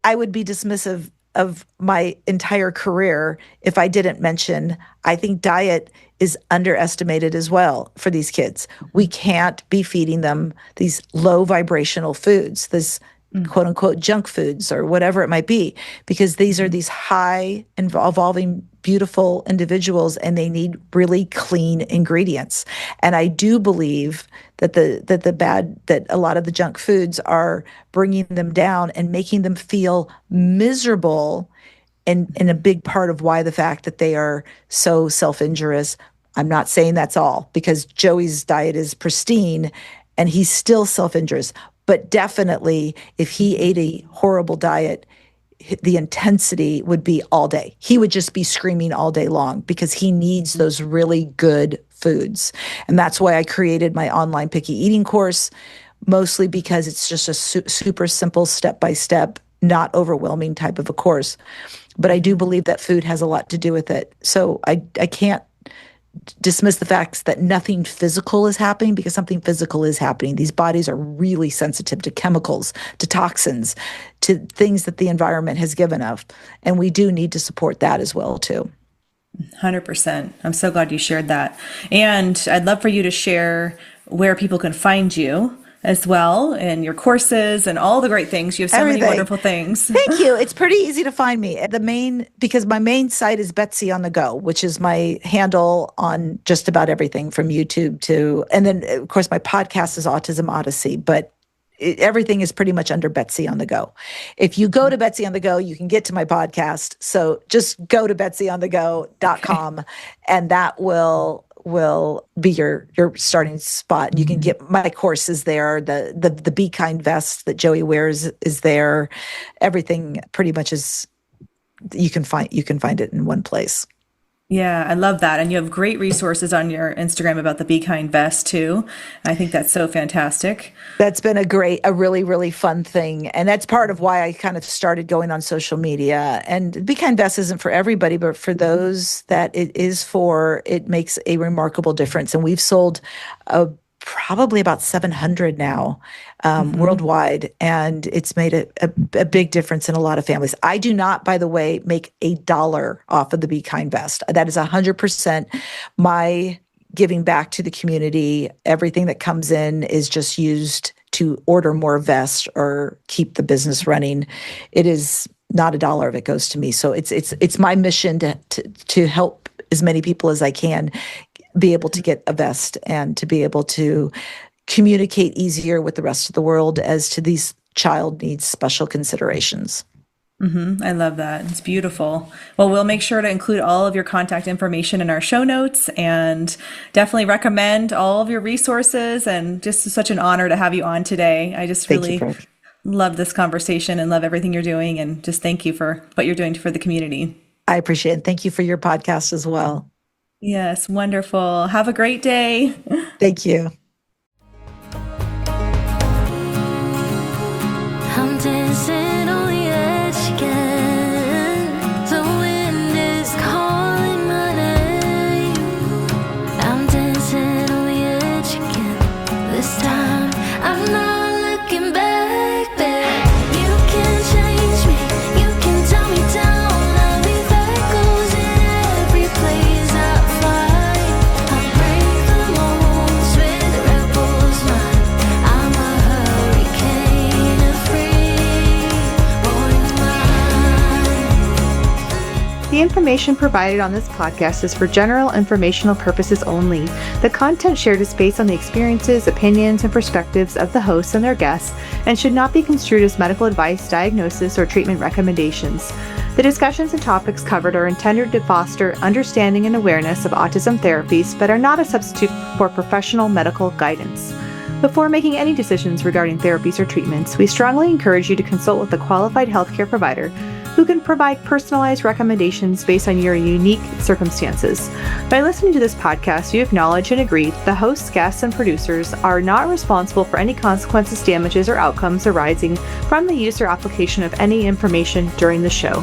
I would be dismissive of my entire career if I didn't mention, I think diet is underestimated as well for these kids. We can't be feeding them these low vibrational foods, this quote unquote junk foods or whatever it might be, because these are these high evolving, beautiful individuals, and they need really clean ingredients. And I do believe that that a lot of the junk foods are bringing them down and making them feel miserable, and a big part of why the fact that they are so self-injurious. I'm not saying that's all, because Joey's diet is pristine and he's still self-injurious. But definitely, if he ate a horrible diet, the intensity would be all day. He would just be screaming all day long because he needs those really good foods. And that's why I created my online picky eating course, mostly because it's just a super simple step-by-step, not overwhelming type of a course. But I do believe that food has a lot to do with it. So I can't dismiss the facts that nothing physical is happening, because something physical is happening. These bodies are really sensitive to chemicals, to toxins, to things that the environment has given us. And we do need to support that as well, too. 100%. I'm so glad you shared that. And I'd love for you to share where people can find you as well, and your courses and all the great things. You have so many wonderful things. Thank you. It's pretty easy to find me. Because my main site is Betsy on the Go, which is my handle on just about everything from YouTube to, and then of course my podcast is Autism Odyssey, but everything is pretty much under Betsy on the Go. If you go to Betsy on the Go, you can get to my podcast. So just go to betsyonthego.com and that will will be your starting spot. You can get my courses there. The Be Kind vest that Joey wears is there. Everything pretty much is you can find it in one place. Yeah, I love that. And you have great resources on your Instagram about the Be Kind vest too. I think that's so fantastic. That's been a really, really fun thing. And that's part of why I kind of started going on social media. And Be Kind vest isn't for everybody, but for those that it is for, it makes a remarkable difference. And we've sold probably about 700 now worldwide, and it's made a big difference in a lot of families. I do not, by the way, make $1 off of the Be Kind vest. That is 100% my giving back to the community. Everything that comes in is just used to order more vests or keep the business running. It is not $1 of it goes to me. So it's my mission to help as many people as I can be able to get a vest and to be able to communicate easier with the rest of the world as to these child needs special considerations. I love that. It's beautiful. Well, we'll make sure to include all of your contact information in our show notes, and definitely recommend all of your resources. And just such an honor to have you on today. I just really love this conversation and love everything you're doing. And just thank you for what you're doing for the community. I appreciate it. Thank you for your podcast as well. Yes, wonderful. Have a great day. Thank you. I'm dancing on the edge again. The wind is calling my name. I'm dancing on the edge again. This time I'm not looking back, babe. You can change me, you can tell me down. I'll leave echoes in every place I fly. I break the molds with rebels mind. I'm a hurricane of free born mind. The information provided on this podcast is for general informational purposes only. The content shared is based on the experiences, opinions, and perspectives of the hosts and their guests and should not be construed as medical advice, diagnosis, or treatment recommendations. The discussions and topics covered are intended to foster understanding and awareness of autism therapies, but are not a substitute for professional medical guidance. Before making any decisions regarding therapies or treatments, we strongly encourage you to consult with a qualified healthcare provider who can provide personalized recommendations based on your unique circumstances. By listening to this podcast, you acknowledge and agree that the hosts, guests, and producers are not responsible for any consequences, damages, or outcomes arising from the use or application of any information during the show.